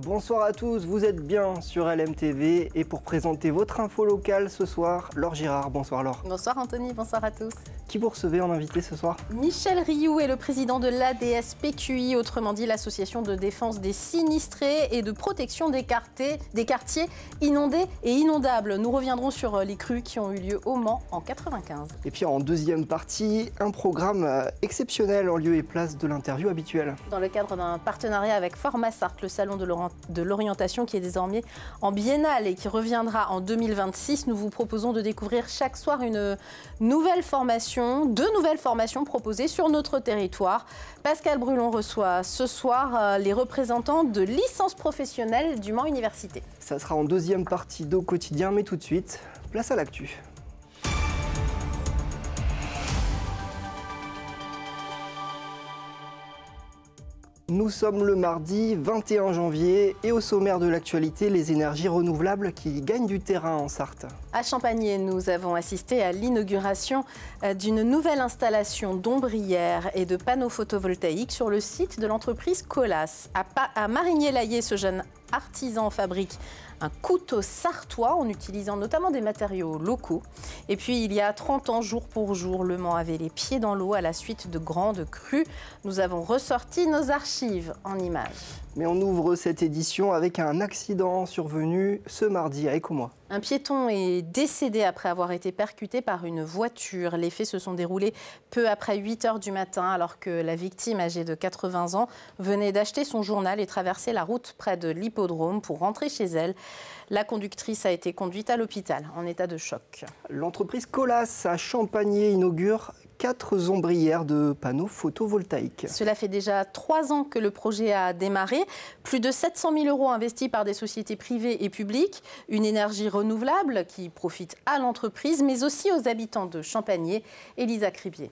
Bonsoir à tous, vous êtes bien sur LMTV et pour présenter votre info locale ce soir, Laure Girard. Bonsoir Laure. Bonsoir Anthony, bonsoir à tous. Qui vous recevez en invité ce soir? Michel Rioux est le président de l'ADS-PQI, autrement dit l'association de défense des sinistrés et de protection des quartiers inondés et inondables. Nous reviendrons sur les crues qui ont eu lieu au Mans en 95. Et puis en deuxième partie, un programme exceptionnel en lieu et place de l'interview habituelle. Dans le cadre d'un partenariat avec Formasart, le salon de l'orientation qui est désormais en biennale et qui reviendra en 2026, nous vous proposons de découvrir chaque soir une nouvelle formation. Deux nouvelles formations proposées sur notre territoire. Pascal Brulon reçoit ce soir les représentants de licence professionnelle du Mans Université. Ça sera en deuxième partie d'Au quotidien, mais tout de suite, place à l'actu. Nous sommes le mardi 21 janvier et au sommaire de l'actualité, les énergies renouvelables qui gagnent du terrain en Sarthe. À Champagné, nous avons assisté à l'inauguration d'une nouvelle installation d'ombrières et de panneaux photovoltaïques sur le site de l'entreprise Colas. À Marigné-Laillé, ce jeune artisan fabrique un couteau sartois en utilisant notamment des matériaux locaux. Et puis il y a 30 ans, jour pour jour, le Mans avait les pieds dans l'eau à la suite de grandes crues. Nous avons ressorti nos archives en images. Mais on ouvre cette édition avec un accident survenu ce mardi à Écommois. Un piéton est décédé après avoir été percuté par une voiture. Les faits se sont déroulés peu après 8 h du matin alors que la victime, âgée de 80 ans, venait d'acheter son journal et traverser la route près de l'hippodrome pour rentrer chez elle. La conductrice a été conduite à l'hôpital en état de choc. L'entreprise Colas à Champagné inaugure 4 ombrières de panneaux photovoltaïques. Cela fait déjà 3 ans que le projet a démarré. Plus de 700 000 € investis par des sociétés privées et publiques. Une énergie renouvelable qui profite à l'entreprise, mais aussi aux habitants de Champagné. Elisa Cribier.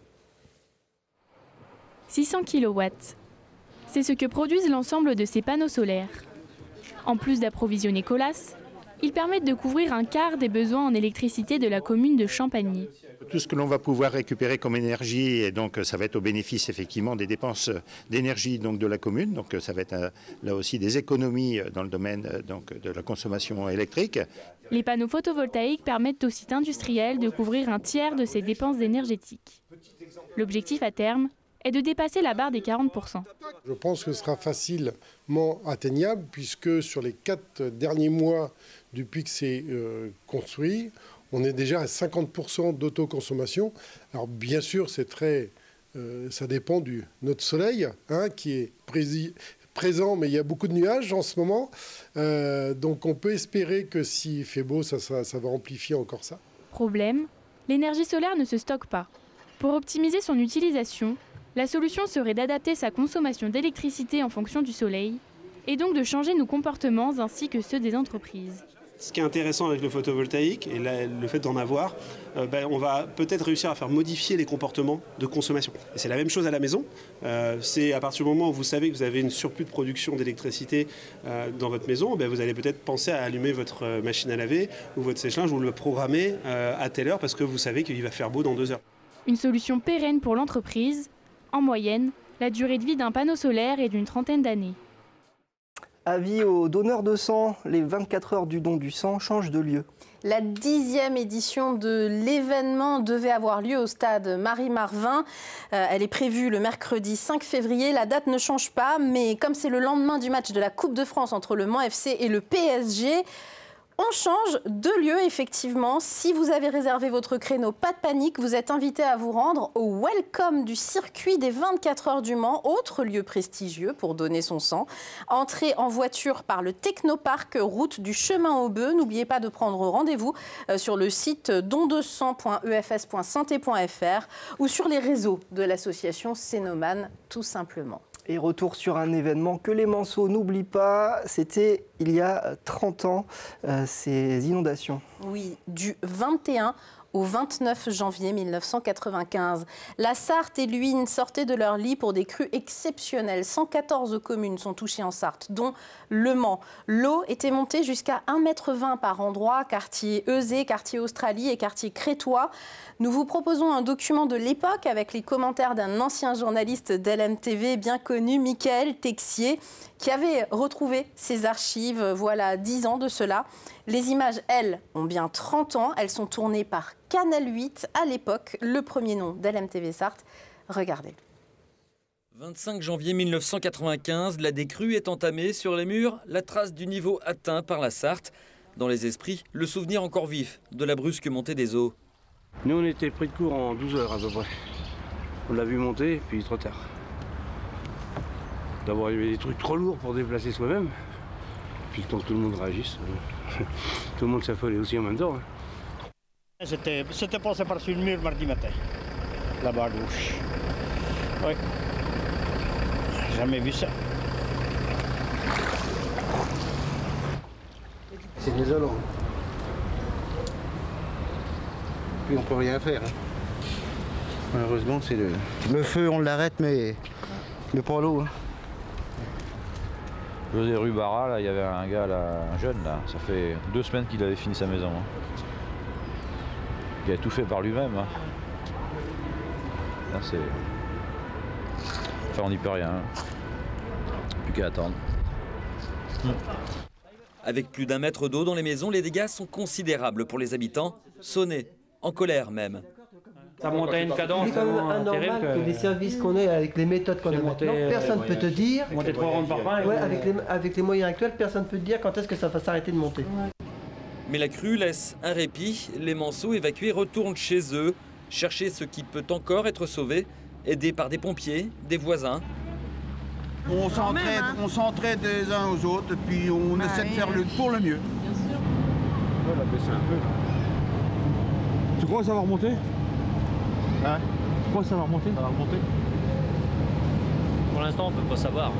600 kW. C'est ce que produisent l'ensemble de ces panneaux solaires. En plus d'approvisionner Colas, ils permettent de couvrir un quart des besoins en électricité de la commune de Champagné. Tout ce que l'on va pouvoir récupérer comme énergie, et donc ça va être au bénéfice effectivement des dépenses d'énergie donc de la commune. Donc ça va être là aussi des économies dans le domaine donc de la consommation électrique. Les panneaux photovoltaïques permettent au site industriel de couvrir un tiers de ses dépenses énergétiques. L'objectif à terme est de dépasser la barre des 40%. Je pense que ce sera facilement atteignable puisque sur les 4 derniers mois depuis que c'est construit, on est déjà à 50% d'autoconsommation. Alors bien sûr, c'est ça dépend de notre soleil qui est présent, mais il y a beaucoup de nuages en ce moment. Donc on peut espérer que s'il fait beau, ça va amplifier encore ça. Problème, l'énergie solaire ne se stocke pas. Pour optimiser son utilisation, la solution serait d'adapter sa consommation d'électricité en fonction du soleil et donc de changer nos comportements ainsi que ceux des entreprises. Ce qui est intéressant avec le photovoltaïque et le fait d'en avoir, on va peut-être réussir à faire modifier les comportements de consommation. Et c'est la même chose à la maison. C'est à partir du moment où vous savez que vous avez une surplus de production d'électricité dans votre maison, vous allez peut-être penser à allumer votre machine à laver ou votre sèche-linge ou le programmer à telle heure parce que vous savez qu'il va faire beau dans 2 heures. Une solution pérenne pour l'entreprise. En moyenne, la durée de vie d'un panneau solaire est d'une 30aine d'années. Avis aux donneurs de sang, les 24 heures du don du sang changent de lieu. La 10e édition de l'événement devait avoir lieu au stade Marie-Marvin. Elle est prévue le mercredi 5 février. La date ne change pas, mais comme c'est le lendemain du match de la Coupe de France entre le Mans FC et le PSG, on change de lieu, effectivement. Si vous avez réservé votre créneau, pas de panique, vous êtes invité à vous rendre au Welcome du circuit des 24 heures du Mans, autre lieu prestigieux pour donner son sang. Entrée en voiture par le Technoparc, route du Chemin aux Bœufs. N'oubliez pas de prendre rendez-vous sur le site dondesang.efs.santé.fr ou sur les réseaux de l'association Cénomane, tout simplement. Et retour sur un événement que les Manceaux n'oublient pas, c'était il y a 30 ans, ces inondations. Oui, du 21 au 29 janvier 1995. La Sarthe et l'Huisne sortaient de leur lit pour des crues exceptionnelles. 114 communes sont touchées en Sarthe, dont Le Mans. L'eau était montée jusqu'à 1,20 m par endroit, quartier Euzé, quartier Australie et quartier Crétois. Nous vous proposons un document de l'époque avec les commentaires d'un ancien journaliste d'LMTV bien connu, Michael Texier, qui avait retrouvé ses archives, voilà 10 ans de cela. Les images, elles, ont bien 30 ans. Elles sont tournées par Canal 8 à l'époque, le premier nom d'LMTV Sarthe. Regardez. 25 janvier 1995, la décrue est entamée. Sur les murs, la trace du niveau atteint par la Sarthe. Dans les esprits, le souvenir encore vif de la brusque montée des eaux. Nous, on était pris de court en 12 heures à peu près. On l'a vu monter, puis trop tard. D'abord, il y avait des trucs trop lourds pour déplacer soi-même. Puis le temps que tout le monde réagisse, tout le monde s'affolait aussi en même temps. C'était passé par-dessus le mur mardi matin, là-bas à gauche. Oui. Jamais vu ça. C'est désolant. Puis on peut rien faire. Malheureusement, c'est le feu, on l'arrête, mais pas l'eau. José Rubara, là, il y avait un gars, là, un jeune, là, ça fait 2 semaines qu'il avait fini sa maison. Il a tout fait par lui-même. Là, c'est... Enfin, on n'y peut rien. Plus qu'à attendre. Avec plus d'1 mètre d'eau dans les maisons, les dégâts sont considérables pour les habitants, sonnés, en colère même. Ça monte à une cadence. C'est quand même anormal que les services qu'on ait avec les méthodes qu'on a maintenant, personne ne peut te dire. Monter 3 rondes par pain. Ouais, avec les moyens actuels, personne ne peut te dire quand est-ce que ça va s'arrêter de monter. Mais la crue laisse un répit. Les Manceaux évacués retournent chez eux, chercher ce qui peut encore être sauvé, aidés par des pompiers, des voisins. On s'entraide les uns aux autres, puis on essaie de faire pour le mieux. Bien sûr. On va baisser un peu. Tu crois que ça va remonter? Hein? Tu crois que ça va remonter? Ça va remonter. Pour l'instant, on ne peut pas savoir.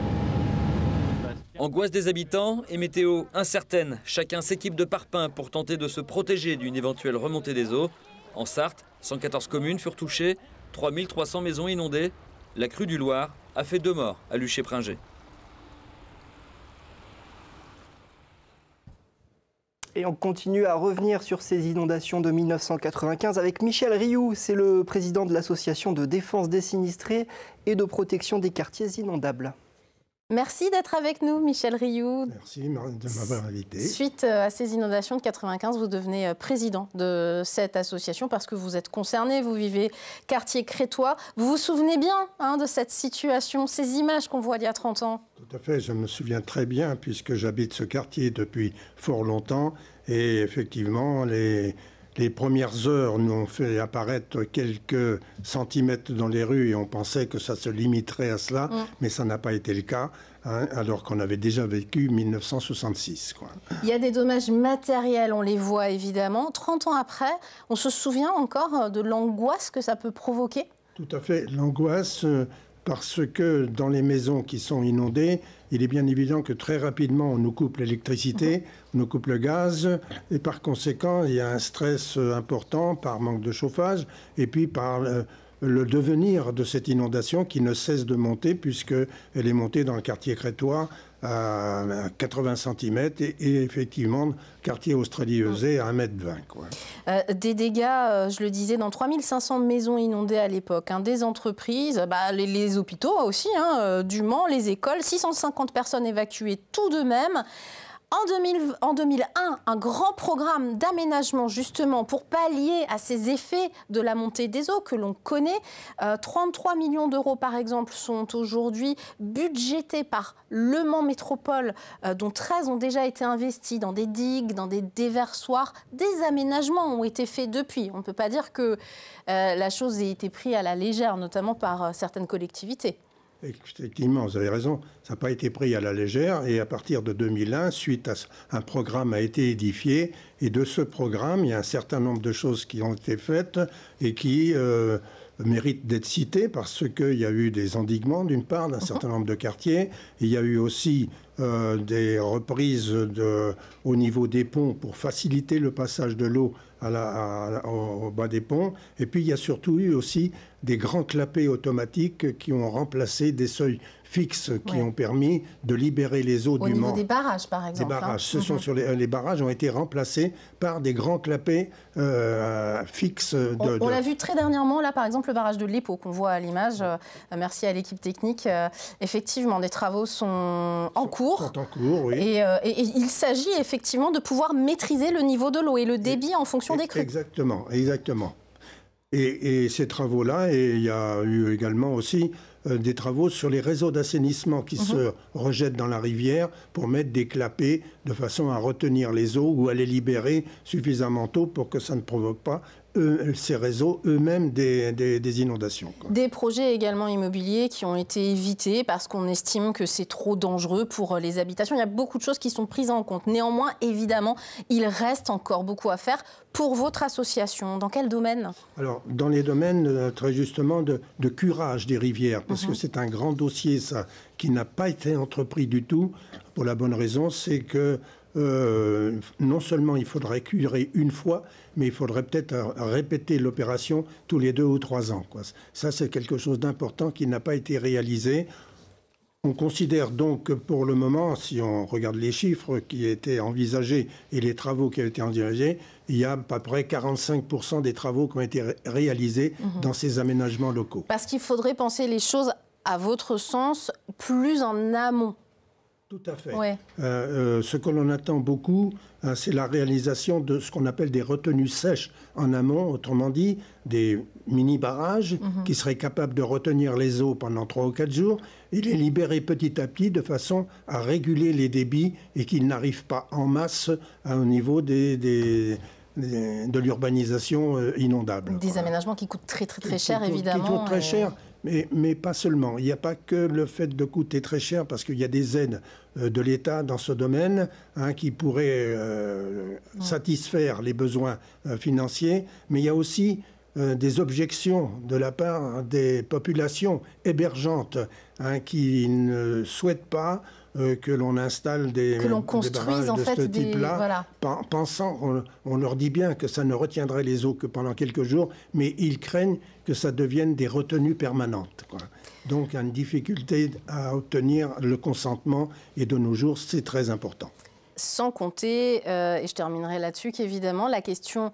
Angoisse des habitants et météo incertaine. Chacun s'équipe de parpaings pour tenter de se protéger d'une éventuelle remontée des eaux. En Sarthe, 114 communes furent touchées, 3300 maisons inondées. La crue du Loir a fait 2 morts à Luché-Pringé. Et on continue à revenir sur ces inondations de 1995 avec Michel Rioux. C'est le président de l'association de défense des sinistrés et de protection des quartiers inondables. Merci d'être avec nous, Michel Rioux. Merci de m'avoir invité. Suite à ces inondations de 95, vous devenez président de cette association parce que vous êtes concerné, vous vivez quartier Crétois. Vous vous souvenez bien de cette situation, ces images qu'on voit il y a 30 ans? Tout à fait, je me souviens très bien puisque j'habite ce quartier depuis fort longtemps et effectivement les premières heures nous ont fait apparaître quelques centimètres dans les rues et on pensait que ça se limiterait à cela, mais ça n'a pas été le cas, alors qu'on avait déjà vécu 1966. Quoi. Il y a des dommages matériels, on les voit évidemment. 30 ans après, on se souvient encore de l'angoisse que ça peut provoquer? Tout à fait, l'angoisse... Parce que dans les maisons qui sont inondées, il est bien évident que très rapidement, on nous coupe l'électricité, on nous coupe le gaz, et par conséquent, il y a un stress important par manque de chauffage, et puis par le devenir de cette inondation qui ne cesse de monter, puisqu'elle est montée dans le quartier crétois à 80 cm, et effectivement, quartier Australie-Euzé à 1,20 m. Des dégâts, je le disais, dans 3500 maisons inondées à l'époque, des entreprises, les hôpitaux aussi, du Mans, les écoles, 650 personnes évacuées tout de même. En 2001, un grand programme d'aménagement justement pour pallier à ces effets de la montée des eaux que l'on connaît. 33 millions d'euros par exemple sont aujourd'hui budgétés par Le Mans Métropole, dont 13 ont déjà été investis dans des digues, dans des déversoirs. Des aménagements ont été faits depuis. On ne peut pas dire que la chose ait été prise à la légère, notamment par certaines collectivités. Effectivement, vous avez raison, ça n'a pas été pris à la légère et à partir de 2001, suite à un programme a été édifié et de ce programme, il y a un certain nombre de choses qui ont été faites et qui méritent d'être citées parce qu'il y a eu des endiguements d'une part d'un certain nombre de quartiers, il y a eu aussi des reprises au niveau des ponts pour faciliter le passage de l'eau au bas des ponts. Et puis il y a surtout eu aussi des grands clapets automatiques qui ont remplacé des seuils fixes qui ont permis de libérer les eaux du Mans. Au niveau des barrages, par exemple. Des barrages. Ce sont sur les barrages ont été remplacés par des grands clapets fixes. On l'a vu très dernièrement, là, par exemple, le barrage de l'Épau qu'on voit à l'image. Merci à l'équipe technique. Effectivement, des travaux sont en cours. Sont en cours, oui. Et il s'agit effectivement de pouvoir maîtriser le niveau de l'eau et le débit en fonction des crues. Exactement, exactement. Et ces travaux-là, et il y a eu également aussi des travaux sur les réseaux d'assainissement qui se rejettent dans la rivière pour mettre des clapets de façon à retenir les eaux ou à les libérer suffisamment tôt pour que ça ne provoque pas ces réseaux eux-mêmes des inondations. Des projets également immobiliers qui ont été évités parce qu'on estime que c'est trop dangereux pour les habitations. Il y a beaucoup de choses qui sont prises en compte. Néanmoins, évidemment, il reste encore beaucoup à faire pour votre association. Dans quel domaine ? Alors, dans les domaines, très justement, de curage des rivières, parce que c'est un grand dossier, ça, qui n'a pas été entrepris du tout, pour la bonne raison, c'est que non seulement il faudrait curer une fois, mais il faudrait peut-être répéter l'opération tous les 2 ou 3 ans. Ça, c'est quelque chose d'important qui n'a pas été réalisé. On considère donc que pour le moment, si on regarde les chiffres qui étaient envisagés et les travaux qui ont été envisagés, il y a à peu près 45% des travaux qui ont été réalisés dans ces aménagements locaux. Parce qu'il faudrait penser les choses, à votre sens, plus en amont. Tout à fait. Ouais. Ce que l'on attend beaucoup, c'est la réalisation de ce qu'on appelle des retenues sèches en amont, autrement dit des mini-barrages qui seraient capables de retenir les eaux pendant 3 ou 4 jours et les libérer petit à petit de façon à réguler les débits et qu'ils n'arrivent pas en masse au niveau de l'urbanisation inondable. Des aménagements qui coûtent très cher, évidemment. Qui coûtent très cher. Mais pas seulement. Il n'y a pas que le fait de coûter très cher, parce qu'il y a des aides de l'État dans ce domaine qui pourraient satisfaire les besoins financiers, mais il y a aussi des objections de la part des populations hébergeantes qui ne souhaitent pas que l'on installe des barrages de ce type-là, pensant, on leur dit bien que ça ne retiendrait les eaux que pendant quelques jours, mais ils craignent que ça devienne des retenues permanentes. Donc, une difficulté à obtenir le consentement, et de nos jours, c'est très important. Sans compter, et je terminerai là-dessus, qu'évidemment, la question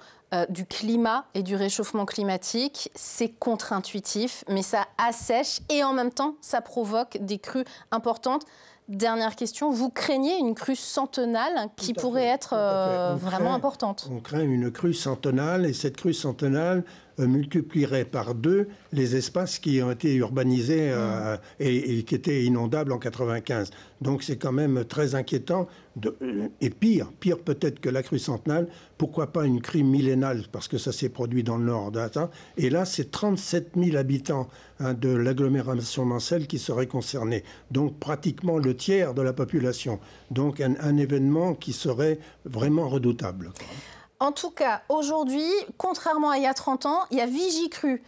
du climat et du réchauffement climatique, c'est contre-intuitif, mais ça assèche et en même temps, ça provoque des crues importantes. Dernière question, vous craignez une crue centenale qui pourrait être vraiment importante? On craint une crue centenale, et cette crue centenale multiplierait par 2 les espaces qui ont été urbanisés et qui étaient inondables en 1995. Donc c'est quand même très inquiétant. Et pire peut-être que la crue centenale, pourquoi pas une crue millénale, parce que ça s'est produit dans le nord d'Atin. Et là, c'est 37 000 habitants de l'agglomération mancelle qui seraient concernés. Donc pratiquement le tiers de la population. Donc un événement qui serait vraiment redoutable. En tout cas, aujourd'hui, contrairement à il y a 30 ans, il y a Vigicru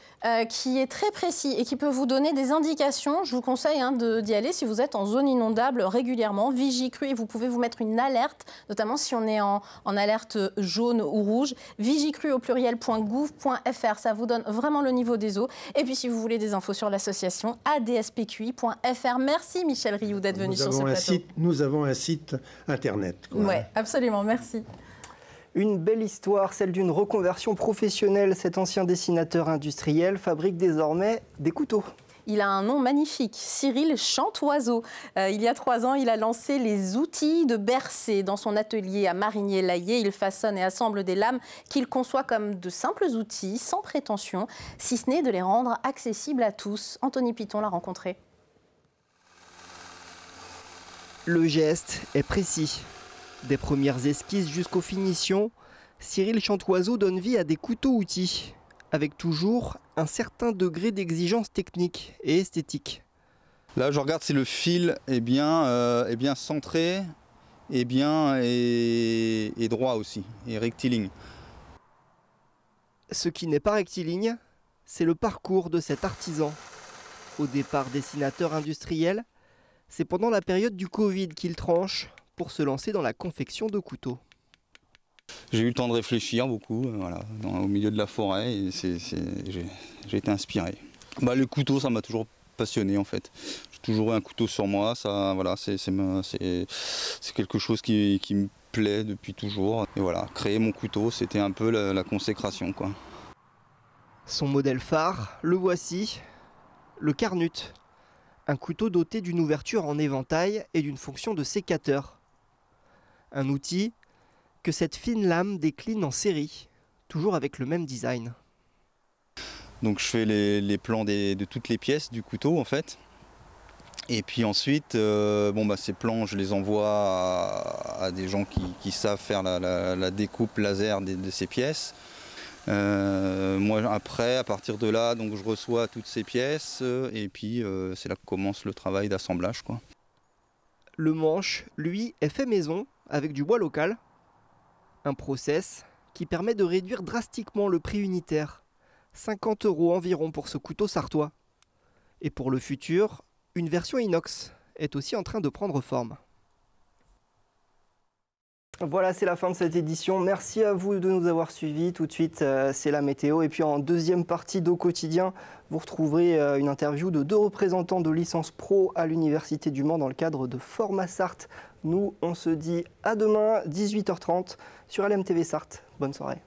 qui est très précis et qui peut vous donner des indications. Je vous conseille d'y aller si vous êtes en zone inondable régulièrement. Vigicru, et vous pouvez vous mettre une alerte, notamment si on est en alerte jaune ou rouge. Vigicru au pluriel.gouv.fr, ça vous donne vraiment le niveau des eaux. Et puis si vous voulez des infos sur l'association, adspqi.fr. Merci Michel Rioux d'être venu sur ce plateau. Nous avons un site internet. Oui, absolument, merci. Une belle histoire, celle d'une reconversion professionnelle. Cet ancien dessinateur industriel fabrique désormais des couteaux. Il a un nom magnifique, Cyril Chantoiseau. Il y a 3 ans, il a lancé les outils de Bercé. Dans son atelier à Marigné-Laillé, il façonne et assemble des lames qu'il conçoit comme de simples outils, sans prétention, si ce n'est de les rendre accessibles à tous. Anthony Piton l'a rencontré. Le geste est précis. Des premières esquisses jusqu'aux finitions, Cyril Chantoiseau donne vie à des couteaux-outils, avec toujours un certain degré d'exigence technique et esthétique. Là, je regarde si le fil est bien centré, et droit aussi, et rectiligne. Ce qui n'est pas rectiligne, c'est le parcours de cet artisan. Au départ dessinateur industriel, c'est pendant la période du Covid qu'il tranche pour se lancer dans la confection de couteaux. J'ai eu le temps de réfléchir beaucoup, voilà, au milieu de la forêt, et j'ai été inspiré. Le couteau, ça m'a toujours passionné en fait. J'ai toujours eu un couteau sur moi, ça, voilà, c'est quelque chose qui me plaît depuis toujours. Et voilà, créer mon couteau, c'était un peu la consécration, quoi. Son modèle phare, le voici, le Carnut. Un couteau doté d'une ouverture en éventail et d'une fonction de sécateur. Un outil que cette fine lame décline en série, toujours avec le même design. Donc je fais les plans de toutes les pièces du couteau en fait. Et puis ensuite, ces plans, je les envoie à des gens qui savent faire la découpe laser de ces pièces. Moi après, à partir de là, donc je reçois toutes ces pièces et puis c'est là que commence le travail d'assemblage, quoi. Le manche, lui, est fait maison avec du bois local. Un process qui permet de réduire drastiquement le prix unitaire. 50 € environ pour ce couteau sartois. Et pour le futur, une version inox est aussi en train de prendre forme. Voilà, c'est la fin de cette édition. Merci à vous de nous avoir suivis. Tout de suite, c'est la météo. Et puis en deuxième partie d'Au Quotidien, vous retrouverez une interview de 2 représentants de licence pro à l'Université du Mans dans le cadre de Format Sarthe. Nous, on se dit à demain, 18h30, sur LMTV Sarthe. Bonne soirée.